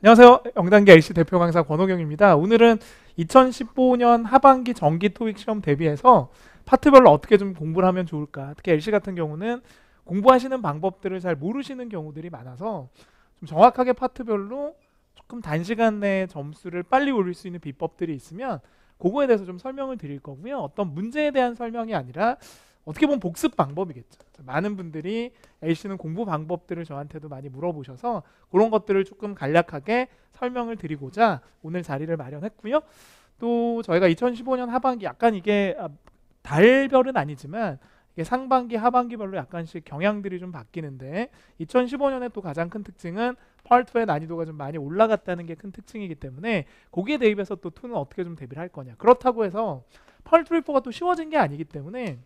안녕하세요. 영단계 LC 대표 강사 권호경입니다. 오늘은 2015년 하반기 정기 토익 시험 대비해서 파트별로 어떻게 좀 공부를 하면 좋을까? 특히 LC 같은 경우는 공부하시는 방법들을 잘 모르시는 경우들이 많아서 좀 정확하게 파트별로 조금 단시간 내에 점수를 빨리 올릴 수 있는 비법들이 있으면 그거에 대해서 좀 설명을 드릴 거고요. 어떤 문제에 대한 설명이 아니라 어떻게 보면 복습 방법이겠죠. 많은 분들이 A씨는 공부 방법들을 저한테도 많이 물어보셔서 그런 것들을 조금 간략하게 설명을 드리고자 오늘 자리를 마련했고요. 또 저희가 2015년 하반기 약간 이게 달별은 아니지만 이게 상반기 하반기별로 약간씩 경향들이 좀 바뀌는데 2015년에 또 가장 큰 특징은 펄2의 난이도가 좀 많이 올라갔다는 게 큰 특징이기 때문에 거기에 대입해서 또 2는 어떻게 좀 대비를 할 거냐. 그렇다고 해서 펄2, 4가 또 쉬워진 게 아니기 때문에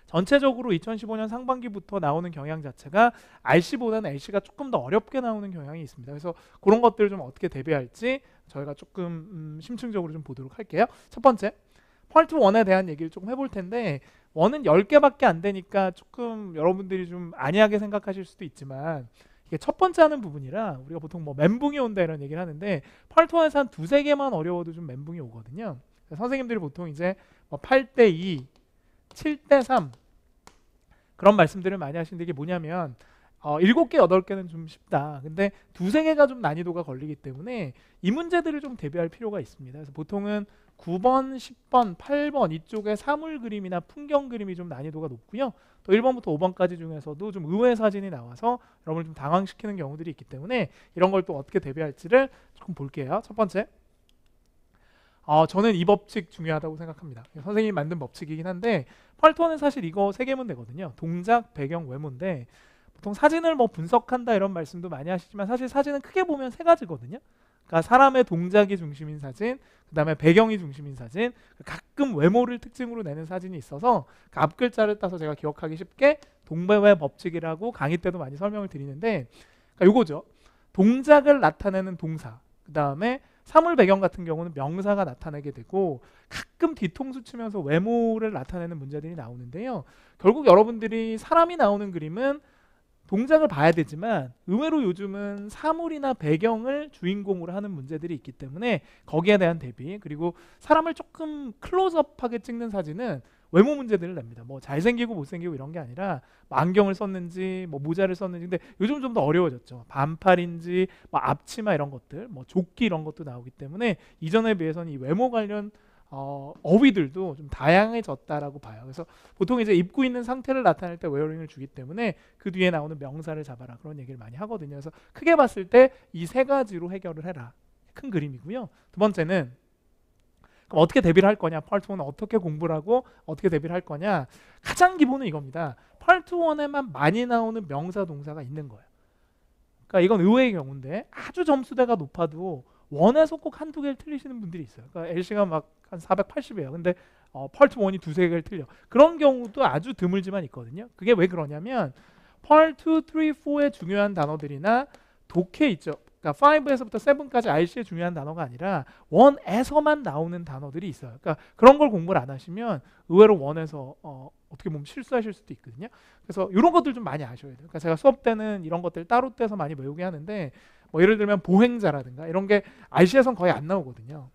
전체적으로 2015년 상반기부터 나오는 경향 자체가 RC보다는 LC가 조금 더 어렵게 나오는 경향이 있습니다. 그래서 그런 것들을 좀 어떻게 대비할지 저희가 조금 심층적으로 좀 보도록 할게요. 첫 번째, 펄트 1에 대한 얘기를 조금 해볼 텐데 1은 10개밖에 안 되니까 조금 여러분들이 좀 안이하게 생각하실 수도 있지만 이게 첫 번째 하는 부분이라 우리가 보통 뭐 멘붕이 온다 이런 얘기를 하는데 펄트 1에서 한 두세 개만 어려워도 좀 멘붕이 오거든요. 선생님들이 보통 이제 뭐 8대 2, 7대 3 그런 말씀들을 많이 하시는데 이게 뭐냐면 7개, 8개는 좀 쉽다. 근데 두세 개가 좀 난이도가 걸리기 때문에 이 문제들을 좀 대비할 필요가 있습니다. 그래서 보통은 9번, 10번, 8번 이쪽에 사물 그림이나 풍경 그림이 좀 난이도가 높고요. 또 1번부터 5번까지 중에서도 좀 의외의 사진이 나와서 여러분을 좀 당황시키는 경우들이 있기 때문에 이런 걸 또 어떻게 대비할지를 조금 볼게요. 첫 번째, 저는 이 법칙 중요하다고 생각합니다. 선생님이 만든 법칙이긴 한데 펄2는 사실 이거 세 개면 되거든요. 동작, 배경, 외모인데 보통 사진을 뭐 분석한다 이런 말씀도 많이 하시지만 사실 사진은 크게 보면 세 가지거든요. 그러니까 사람의 동작이 중심인 사진, 그 다음에 배경이 중심인 사진, 가끔 외모를 특징으로 내는 사진이 있어서 그 앞 글자를 따서 제가 기억하기 쉽게 동배회 법칙이라고 강의 때도 많이 설명을 드리는데 그러니까 요거죠. 동작을 나타내는 동사, 그 다음에 사물 배경 같은 경우는 명사가 나타나게 되고 가끔 뒤통수 치면서 외모를 나타내는 문제들이 나오는데요. 결국 여러분들이 사람이 나오는 그림은 동작을 봐야 되지만 의외로 요즘은 사물이나 배경을 주인공으로 하는 문제들이 있기 때문에 거기에 대한 대비, 그리고 사람을 조금 클로즈업하게 찍는 사진은 외모 문제들을 냅니다. 뭐 잘생기고 못생기고 이런 게 아니라 뭐 안경을 썼는지 뭐 모자를 썼는지. 근데 요즘 좀 더 어려워졌죠. 반팔인지 뭐 앞치마 이런 것들, 뭐 조끼 이런 것도 나오기 때문에 이전에 비해서는 이 외모 관련 어휘들도 좀 다양해졌다라고 봐요. 그래서 보통 이제 입고 있는 상태를 나타낼 때 웨어링을 주기 때문에 그 뒤에 나오는 명사를 잡아라 그런 얘기를 많이 하거든요. 그래서 크게 봤을 때 이 세 가지로 해결을 해라. 큰 그림이고요. 두 번째는 그럼 어떻게 대비를 할 거냐? 펄트 1은 어떻게 공부를 하고 어떻게 대비를 할 거냐? 가장 기본은 이겁니다. 펄트 1에만 많이 나오는 명사 동사가 있는 거예요. 그러니까 이건 의외의 경우인데 아주 점수대가 높아도 원에서 꼭 한두 개를 틀리시는 분들이 있어요. 그러니까 LC가 막 한 480이에요. 근데 펄트 1이 두세 개를 틀려. 그런 경우도 아주 드물지만 있거든요. 그게 왜 그러냐면 펄트 2, 3, 4의 중요한 단어들이나 독해 있죠. 그러니까 5에서부터 7까지 RC의 중요한 단어가 아니라 1에서만 나오는 단어들이 있어요. 그러니까 그런 걸 공부를 안 하시면 의외로 1에서 어떻게 보면 실수하실 수도 있거든요. 그래서 이런 것들 좀 많이 아셔야 돼요. 그러니까 제가 수업 때는 이런 것들 따로 떼서 많이 외우게 하는데 뭐 예를 들면 보행자라든가 이런 게 RC에선 거의 안 나오거든요.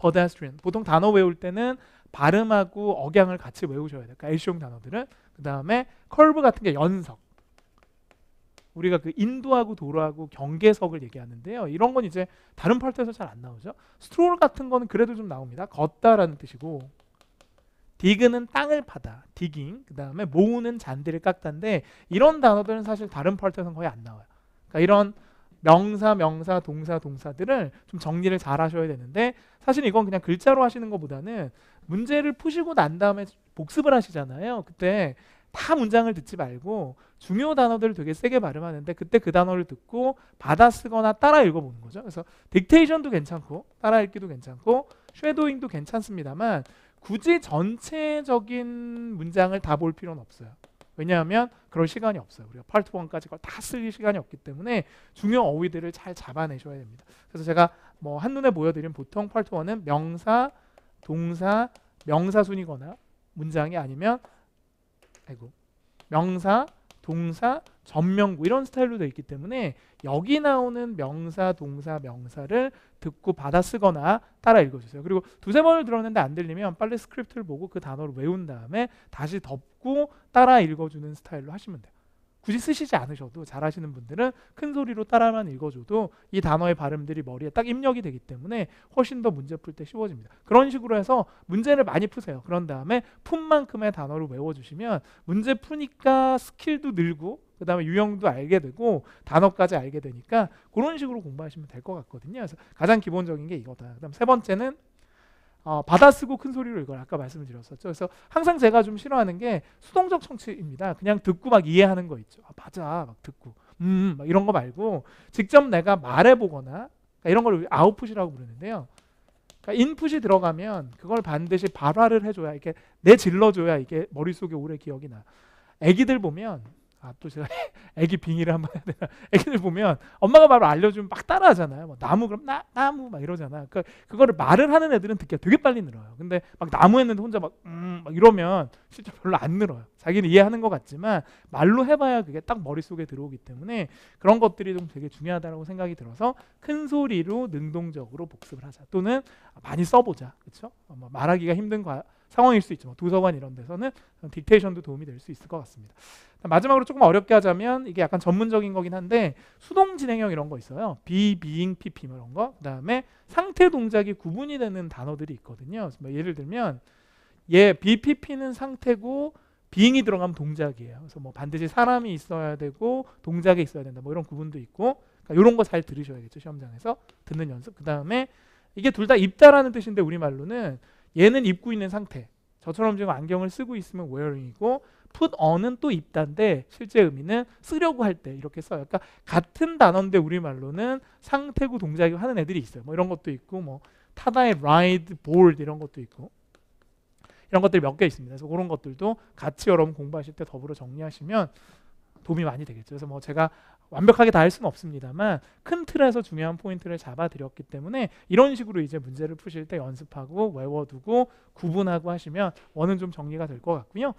pedestrian. 보통 단어 외울 때는 발음하고 억양을 같이 외우셔야 돼요. 그러니까 LC용 단어들은. 그 다음에 curve 같은 게 연석. 우리가 그 인도하고 도로하고 경계석을 얘기하는데요. 이런 건 이제 다른 파트에서 잘 안 나오죠. 스트롤 같은 거는 그래도 좀 나옵니다. 걷다라는 뜻이고, 디그는 땅을 파다, 디깅. 그 다음에 모으는 잔디를 깎다인데 이런 단어들은 사실 다른 파트에서는 거의 안 나와요. 그러니까 이런 명사, 명사, 동사, 동사들을 좀 정리를 잘 하셔야 되는데 사실 이건 그냥 글자로 하시는 것보다는 문제를 푸시고 난 다음에 복습을 하시잖아요. 그때 다 문장을 듣지 말고 중요 단어들을 되게 세게 발음하는데 그때 그 단어를 듣고 받아 쓰거나 따라 읽어보는 거죠. 그래서 딕테이션도 괜찮고 따라 읽기도 괜찮고 쉐도잉도 괜찮습니다만 굳이 전체적인 문장을 다 볼 필요는 없어요. 왜냐하면 그럴 시간이 없어요. 우리가 파트 1까지 걸 다 쓸 시간이 없기 때문에 중요 어휘들을 잘 잡아내셔야 됩니다. 그래서 제가 뭐 한눈에 보여드린 보통 파트 1은 명사, 동사, 명사순이거나 문장이 아니면 명사, 동사, 전명구 이런 스타일로 되어 있기 때문에 여기 나오는 명사, 동사, 명사를 듣고 받아 쓰거나 따라 읽어주세요. 그리고 두세 번을 들었는데 안 들리면 빨리 스크립트를 보고 그 단어를 외운 다음에 다시 덮고 따라 읽어주는 스타일로 하시면 돼요. 굳이 쓰시지 않으셔도 잘하시는 분들은 큰 소리로 따라만 읽어줘도 이 단어의 발음들이 머리에 딱 입력이 되기 때문에 훨씬 더 문제 풀 때 쉬워집니다. 그런 식으로 해서 문제를 많이 푸세요. 그런 다음에 푼 만큼의 단어를 외워주시면 문제 푸니까 스킬도 늘고 그 다음에 유형도 알게 되고 단어까지 알게 되니까 그런 식으로 공부하시면 될 것 같거든요. 그래서 가장 기본적인 게 이거다. 그 다음 세 번째는 받아쓰고 큰 소리로 읽어라. 아까 말씀을 드렸었죠. 그래서 항상 제가 좀 싫어하는 게 수동적 청취입니다. 그냥 듣고 막 이해하는 거 있죠. 맞아, 막 듣고 막 이런 거 말고 직접 내가 말해보거나 그러니까 이런 걸 아웃풋이라고 부르는데요. 그러니까 인풋이 들어가면 그걸 반드시 발화를 해줘야 이게 내질러줘야 이게 머릿속에 오래 기억이 나. 애기들 보면 또 제가 애기 빙의를 한번 해야 되나? 애기들 보면 엄마가 바로 알려주면 막 따라하잖아요. 뭐 나무 그럼 나무 막 이러잖아. 그거를 말을 하는 애들은 듣기가 되게 빨리 늘어요. 근데 막 나무 했는데 혼자 막 이러면 실제 별로 안 늘어요. 자기는 이해하는 것 같지만 말로 해봐야 그게 딱 머릿속에 들어오기 때문에 그런 것들이 좀 되게 중요하다고 생각이 들어서 큰 소리로 능동적으로 복습을 하자. 또는 많이 써보자. 그렇죠? 말하기가 힘든 상황일 수 있죠. 도서관 이런 데서는 딕테이션도 도움이 될 수 있을 것 같습니다. 마지막으로 조금 어렵게 하자면 이게 약간 전문적인 거긴 한데 수동 진행형 이런 거 있어요. be, being, pp 이런 거. 그다음에 상태 동작이 구분이 되는 단어들이 있거든요. 예를 들면 be, pp는 상태고 being이 들어가면 동작이에요. 그래서 반드시 사람이 있어야 되고 동작이 있어야 된다. 이런 구분도 있고 그러니까 이런 거 잘 들으셔야겠죠. 시험장에서 듣는 연습. 그다음에 이게 둘 다 입다라는 뜻인데 우리말로는 얘는 입고 있는 상태. 저처럼 지금 안경을 쓰고 있으면 wearing이고 put on은 또 입다인데 실제 의미는 쓰려고 할 때 이렇게 써요. 그러니까 같은 단어인데 우리말로는 상태고 동작이고 하는 애들이 있어요. 이런 것도 있고 타다의 ride, board 이런 것도 있고 이런 것들이 몇 개 있습니다. 그래서 그런 것들도 같이 여러분 공부하실 때 더불어 정리하시면 도움이 많이 되겠죠. 그래서 제가 완벽하게 다 할 수는 없습니다만 큰 틀에서 중요한 포인트를 잡아드렸기 때문에 이런 식으로 이제 문제를 푸실 때 연습하고 외워두고 구분하고 하시면 원은 좀 정리가 될 것 같고요.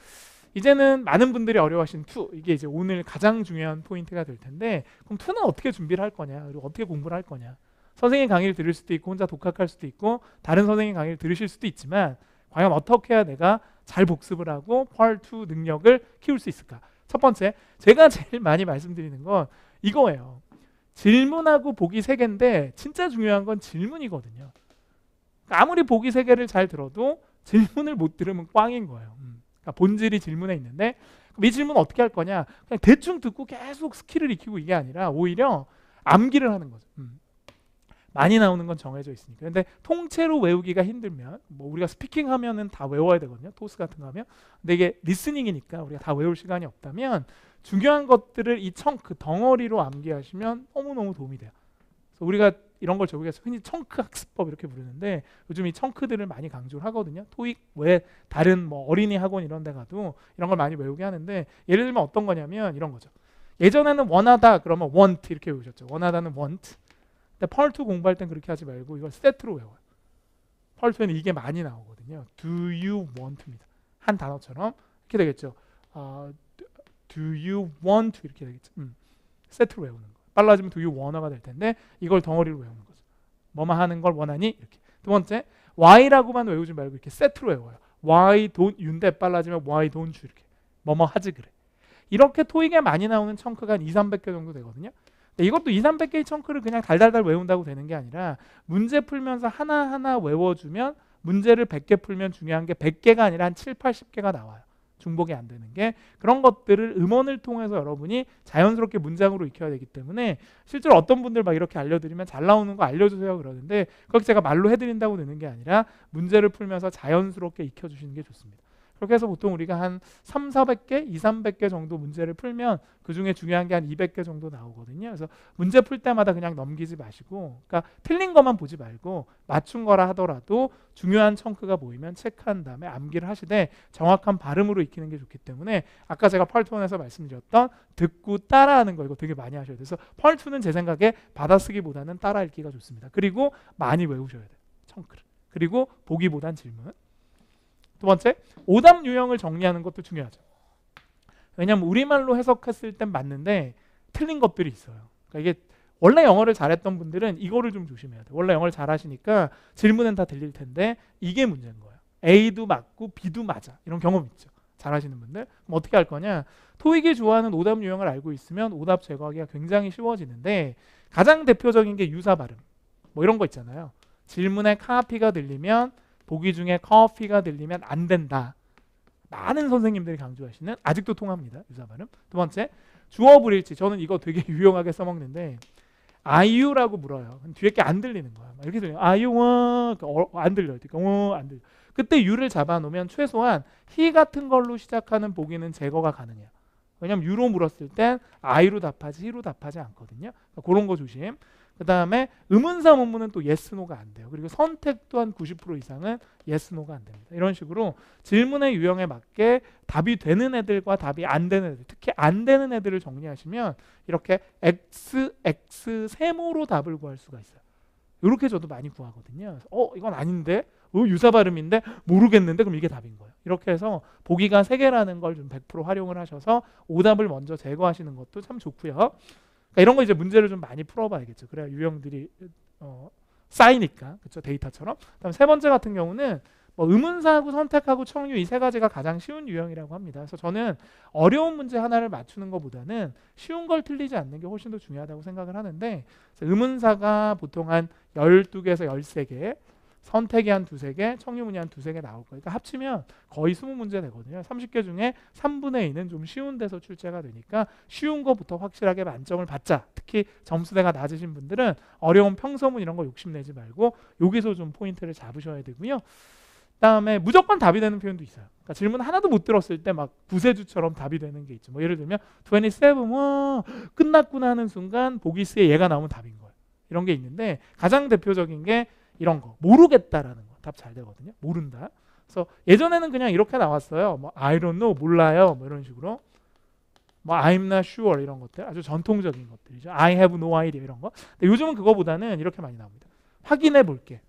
이제는 많은 분들이 어려워하신 투, 이게 이제 오늘 가장 중요한 포인트가 될 텐데 그럼 투는 어떻게 준비를 할 거냐 그리고 어떻게 공부를 할 거냐. 선생님 강의를 들을 수도 있고 혼자 독학할 수도 있고 다른 선생님 강의를 들으실 수도 있지만 과연 어떻게 해야 내가 잘 복습을 하고 펄2 능력을 키울 수 있을까. 첫 번째, 제가 제일 많이 말씀드리는 건 이거예요. 질문하고 보기 3개인데 진짜 중요한 건 질문이거든요. 아무리 보기 3개를 잘 들어도 질문을 못 들으면 꽝인 거예요. 그러니까 본질이 질문에 있는데 그럼 이 질문 어떻게 할 거냐. 그냥 대충 듣고 계속 스킬을 익히고 이게 아니라 오히려 암기를 하는 거죠. 많이 나오는 건 정해져 있으니까. 근데 통째로 외우기가 힘들면 우리가 스피킹 하면은 다 외워야 되거든요. 토스 같은 거 하면. 근데 이게 리스닝이니까 우리가 다 외울 시간이 없다면 중요한 것들을 이 덩어리로 암기하시면 너무너무 도움이 돼요. 그래서 우리가 이런 걸 저기서 흔히 청크 학습법 이렇게 부르는데 요즘 이 청크들을 많이 강조를 하거든요. 토익 외 다른 어린이 학원 이런 데 가도 이런 걸 많이 외우게 하는데 예를 들면 어떤 거냐면 이런 거죠. 예전에는 원하다 그러면 want 이렇게 외우셨죠. 원하다는 want. 근데 펄2 공부할 땐 그렇게 하지 말고 이걸 세트로 외워요. 펄2에는 이게 많이 나오거든요. Do you want입니다. 한 단어처럼 이렇게 되겠죠. Do you want 이렇게 되겠죠. 세트로 외우는 거. 빨라지면 do you wanna가 될 텐데 이걸 덩어리로 외우는 거죠. 뭐만 하는 걸 원하니? 이렇게. 두 번째, why라고만 외우지 말고 이렇게 세트로 외워요. Why don't you인데 빨라지면 why don't you 이렇게. 뭐뭐 하지 그래. 이렇게 토익에 많이 나오는 청크가 한 200~300개 정도 되거든요. 이것도 200~300개의 청크를 그냥 달달달 외운다고 되는 게 아니라 문제 풀면서 하나하나 외워주면 문제를 100개 풀면 중요한 게 100개가 아니라 한 7~80개가 나와요. 중복이 안 되는 게. 그런 것들을 음원을 통해서 여러분이 자연스럽게 문장으로 익혀야 되기 때문에 실제로 어떤 분들 막 이렇게 알려드리면 잘 나오는 거 알려주세요 그러는데 그렇게 제가 말로 해드린다고 되는 게 아니라 문제를 풀면서 자연스럽게 익혀주시는 게 좋습니다. 그렇게 해서 보통 우리가 한 300~400개, 200~300개 정도 문제를 풀면 그중에 중요한 게 한 200개 정도 나오거든요. 그래서 문제 풀 때마다 그냥 넘기지 마시고 그러니까 틀린 것만 보지 말고 맞춘 거라 하더라도 중요한 청크가 보이면 체크한 다음에 암기를 하시되 정확한 발음으로 익히는 게 좋기 때문에 아까 제가 펄2에서 말씀드렸던 듣고 따라하는 거 이거 되게 많이 하셔야 돼요. 그래서 펄2는 제 생각에 받아쓰기보다는 따라 읽기가 좋습니다. 그리고 많이 외우셔야 돼요. 청크를. 그리고 보기보단 질문. 두 번째, 오답 유형을 정리하는 것도 중요하죠. 왜냐하면 우리말로 해석했을 땐 맞는데 틀린 것들이 있어요. 그러니까 이게 원래 영어를 잘했던 분들은 이거를 좀 조심해야 돼요. 원래 영어를 잘하시니까 질문은 다 들릴 텐데 이게 문제인 거예요. A도 맞고 B도 맞아. 이런 경험 있죠. 잘하시는 분들. 그럼 어떻게 할 거냐? 토익이 좋아하는 오답 유형을 알고 있으면 오답 제거하기가 굉장히 쉬워지는데 가장 대표적인 게 유사 발음. 뭐 이런 거 있잖아요. 질문에 카피가 들리면 보기 중에 커피가 들리면 안 된다. 많은 선생님들이 강조하시는 아직도 통합니다. 유사 발음. 두 번째, 주어 불일치. 저는 이거 되게 유용하게 써먹는데 Are you라고 물어요. 뒤에 게 안 들리는 거야. 이렇게 들려요. Are you? 안 들려요. 안 들려. 그때 you를 잡아놓으면 최소한 he 같은 걸로 시작하는 보기는 제거가 가능해요. 왜냐하면 you로 물었을 땐 I로 답하지 he로 답하지 않거든요. 그러니까 그런 거 조심. 그 다음에 의문사 문문은 또 yes, no가 안 돼요. 그리고 선택 또한 90% 이상은 yes, no가 안 됩니다. 이런 식으로 질문의 유형에 맞게 답이 되는 애들과 답이 안 되는 애들, 특히 안 되는 애들을 정리하시면 이렇게 X, X 세모로 답을 구할 수가 있어요. 이렇게 저도 많이 구하거든요. 이건 아닌데? 유사 발음인데? 모르겠는데? 그럼 이게 답인 거예요. 이렇게 해서 보기가 3개라는 걸 좀 100% 활용을 하셔서 오답을 먼저 제거하시는 것도 참 좋고요. 그러니까 이런 거 이제 문제를 좀 많이 풀어봐야겠죠. 그래야 유형들이 쌓이니까, 그렇죠? 데이터처럼. 그다음 세 번째 같은 경우는 뭐 의문사하고 선택하고 청유 이 세 가지가 가장 쉬운 유형이라고 합니다. 그래서 저는 어려운 문제 하나를 맞추는 것보다는 쉬운 걸 틀리지 않는 게 훨씬 더 중요하다고 생각을 하는데 의문사가 보통 한 12개에서 13개, 선택이 한 2-3개, 청유문이 한 2-3개 나올 거예요. 그러니까 합치면 거의 20문제 되거든요. 30개 중에 3분의 2는 좀 쉬운 데서 출제가 되니까 쉬운 거부터 확실하게 만점을 받자. 특히 점수대가 낮으신 분들은 어려운 평서문 이런 거 욕심내지 말고 여기서 좀 포인트를 잡으셔야 되고요. 그다음에 무조건 답이 되는 표현도 있어요. 그러니까 질문 하나도 못 들었을 때 막 구세주처럼 답이 되는 게 있죠. 뭐 예를 들면 27, 끝났구나 하는 순간 보기 C에 얘가 나오면 답인 거예요. 이런 게 있는데 가장 대표적인 게 이런 거 모르겠다라는 거 답 잘 되거든요. 모른다. 그래서 예전에는 그냥 이렇게 나왔어요. 뭐 I don't know 몰라요. 뭐 이런 식으로 뭐 I'm not sure 이런 것들 아주 전통적인 것들이죠. I have no idea 이런 거. 근데 요즘은 그거보다는 이렇게 많이 나옵니다. 확인해 볼게.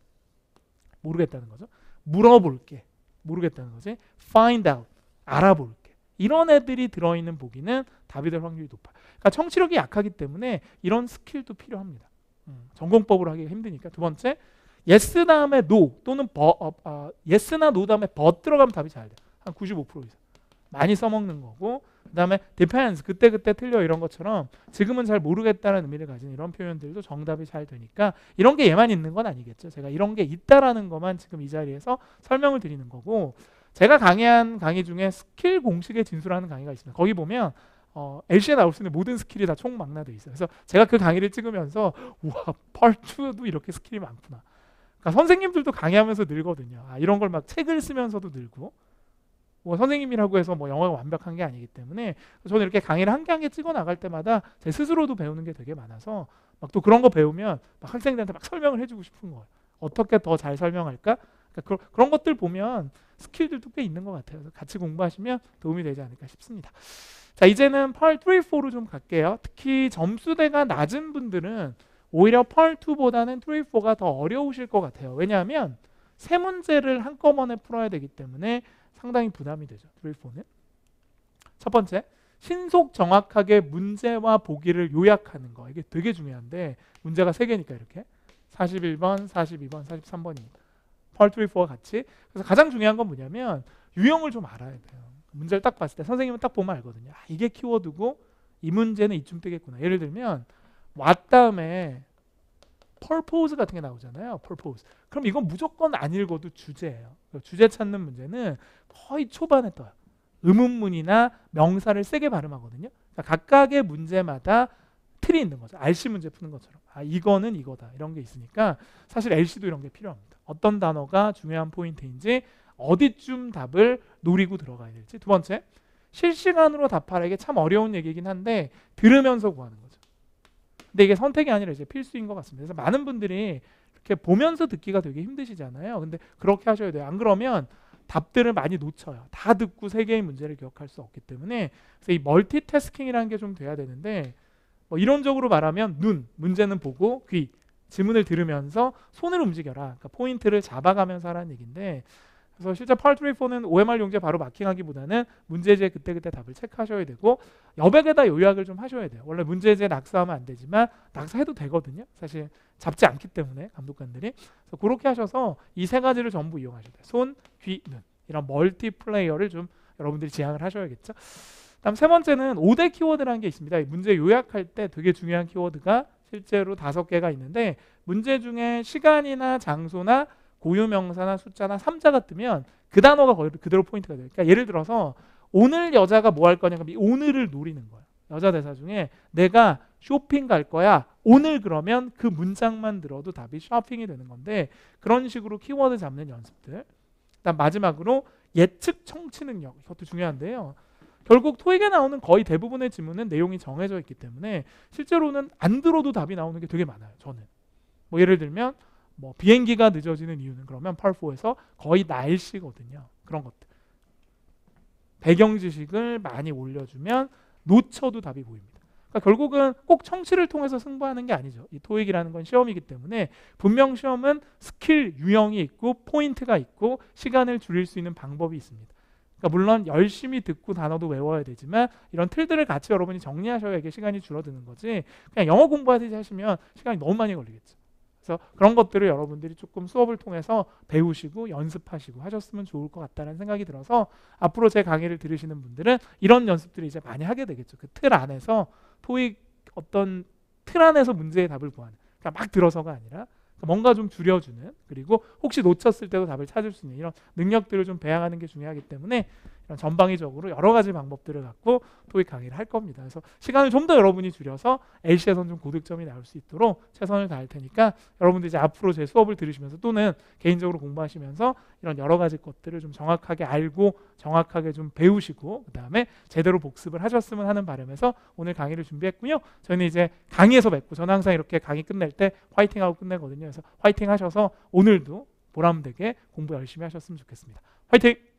모르겠다는 거죠. 물어볼게. 모르겠다는 거지. Find out. 알아볼게. 이런 애들이 들어있는 보기는 답이 될 확률이 높아요. 그러니까 청취력이 약하기 때문에 이런 스킬도 필요합니다. 전공법으로 하기가 힘드니까. 두 번째, yes 다음에 no 또는 yes나 no 다음에 but 들어가면 답이 잘 돼요. 한 95% 이상. 많이 써먹는 거고 그 다음에 depends, 그때그때 틀려 이런 것처럼 지금은 잘 모르겠다는 의미를 가진 이런 표현들도 정답이 잘 되니까 이런 게 얘만 있는 건 아니겠죠. 제가 이런 게 있다라는 것만 지금 이 자리에서 설명을 드리는 거고 제가 강의한 강의 중에 스킬 공식에 진술하는 강의가 있습니다. 거기 보면 LC에 나올 수 있는 모든 스킬이 다 총망라되어 있어요. 그래서 제가 그 강의를 찍으면서 우와, 펄2도 이렇게 스킬이 많구나. 그러니까 선생님들도 강의하면서 늘거든요. 이런 걸 막 책을 쓰면서도 늘고 뭐 선생님이라고 해서 뭐 영어가 완벽한 게 아니기 때문에 저는 이렇게 강의를 한 개 한 개 찍어 나갈 때마다 제 스스로도 배우는 게 되게 많아서 막 또 그런 거 배우면 막 학생들한테 막 설명을 해주고 싶은 거예요. 어떻게 더 잘 설명할까? 그러니까 그런 것들 보면 스킬들도 꽤 있는 것 같아요. 그래서 같이 공부하시면 도움이 되지 않을까 싶습니다. 자, 이제는 펄 3, 4로 좀 갈게요. 특히 점수대가 낮은 분들은 오히려 펄 2보다는 3, 4가 더 어려우실 것 같아요. 왜냐하면 세 문제를 한꺼번에 풀어야 되기 때문에 상당히 부담이 되죠. 3, 4는. 첫 번째, 신속 정확하게 문제와 보기를 요약하는 거. 이게 되게 중요한데 문제가 3개니까 이렇게 41번, 42번, 43번입니다. 펄 3, 4와 같이. 그래서 가장 중요한 건 뭐냐면 유형을 좀 알아야 돼요. 문제를 딱 봤을 때 선생님은 딱 보면 알거든요. 이게 키워드고 이 문제는 이쯤 뜨겠구나. 예를 들면 what 다음에 purpose 같은 게 나오잖아요. purpose. 그럼 이건 무조건 안 읽어도 주제예요. 주제 찾는 문제는 거의 초반에 떠요. 의문문이나 명사를 세게 발음하거든요. 그러니까 각각의 문제마다 틀이 있는 거죠. RC 문제 푸는 것처럼. 이거는 이거다. 이런 게 있으니까 사실 LC도 이런 게 필요합니다. 어떤 단어가 중요한 포인트인지 어디쯤 답을 노리고 들어가야 될지. 두 번째, 실시간으로 답하라. 이게 참 어려운 얘기긴 한데 들으면서 구하는 거죠. 근데 이게 선택이 아니라 이제 필수인 것 같습니다. 그래서 많은 분들이 이렇게 보면서 듣기가 되게 힘드시잖아요. 근데 그렇게 하셔야 돼요. 안 그러면 답들을 많이 놓쳐요. 다 듣고 3개의 문제를 기억할 수 없기 때문에 그래서 이 멀티태스킹이라는 게 좀 돼야 되는데 뭐 이론적으로 말하면 눈, 문제는 보고 귀, 질문을 들으면서 손을 움직여라. 그러니까 포인트를 잡아가면서 하라는 얘기인데 그래서 실제 파트 3, 4는 OMR 용지에 바로 마킹하기보다는 문제지에 그때그때 답을 체크하셔야 되고 여백에다 요약을 좀 하셔야 돼요. 원래 문제지에 낙서하면 안 되지만 낙서해도 되거든요. 사실 잡지 않기 때문에 감독관들이. 그래서 그렇게 하셔서 이 세 가지를 전부 이용하셔야 돼요. 손, 귀, 눈. 이런 멀티플레이어를 좀 여러분들이 지향을 하셔야겠죠. 다음 세 번째는 5대 키워드라는 게 있습니다. 문제 요약할 때 되게 중요한 키워드가 실제로 5개가 있는데 문제 중에 시간이나 장소나 고유명사나 숫자나 3자가 뜨면 그 단어가 거의 그대로 포인트가 돼요. 그러니까 예를 들어서 오늘 여자가 뭐 할 거냐 그럼 이 오늘을 노리는 거예요. 여자 대사 중에 내가 쇼핑 갈 거야. 오늘 그러면 그 문장만 들어도 답이 쇼핑이 되는 건데 그런 식으로 키워드 잡는 연습들. 그다음 마지막으로 예측 청취 능력. 이것도 중요한데요. 결국 토익에 나오는 거의 대부분의 지문은 내용이 정해져 있기 때문에 실제로는 안 들어도 답이 나오는 게 되게 많아요. 저는. 뭐 예를 들면 뭐 비행기가 늦어지는 이유는 그러면 파트4에서 거의 날씨거든요. 그런 것들. 배경 지식을 많이 올려주면 놓쳐도 답이 보입니다. 그러니까 결국은 꼭 청취를 통해서 승부하는 게 아니죠. 이 토익이라는 건 시험이기 때문에 분명 시험은 스킬 유형이 있고 포인트가 있고 시간을 줄일 수 있는 방법이 있습니다. 그러니까 물론 열심히 듣고 단어도 외워야 되지만 이런 틀들을 같이 여러분이 정리하셔야 이게 시간이 줄어드는 거지 그냥 영어 공부하듯이 하시면 시간이 너무 많이 걸리겠죠. 그래서 그런 것들을 여러분들이 조금 수업을 통해서 배우시고 연습하시고 하셨으면 좋을 것 같다는 생각이 들어서 앞으로 제 강의를 들으시는 분들은 이런 연습들을 이제 많이 하게 되겠죠. 그 틀 안에서 토익 어떤 틀 안에서 문제의 답을 구하는 그러니까 막 들어서가 아니라 뭔가 좀 줄여주는 그리고 혹시 놓쳤을 때도 답을 찾을 수 있는 이런 능력들을 좀 배양하는 게 중요하기 때문에 이런 전방위적으로 여러 가지 방법들을 갖고 토익 강의를 할 겁니다. 그래서 시간을 좀 더 여러분이 줄여서 LC에서는 좀 고득점이 나올 수 있도록 최선을 다할 테니까 여러분들 이제 앞으로 제 수업을 들으시면서 또는 개인적으로 공부하시면서 이런 여러 가지 것들을 좀 정확하게 알고 정확하게 좀 배우시고 그 다음에 제대로 복습을 하셨으면 하는 바람에서 오늘 강의를 준비했고요. 저희는 이제 강의에서 뵙고 저는 항상 이렇게 강의 끝낼 때 화이팅하고 끝내거든요. 그래서 화이팅 하셔서 오늘도 보람되게 공부 열심히 하셨으면 좋겠습니다. 화이팅!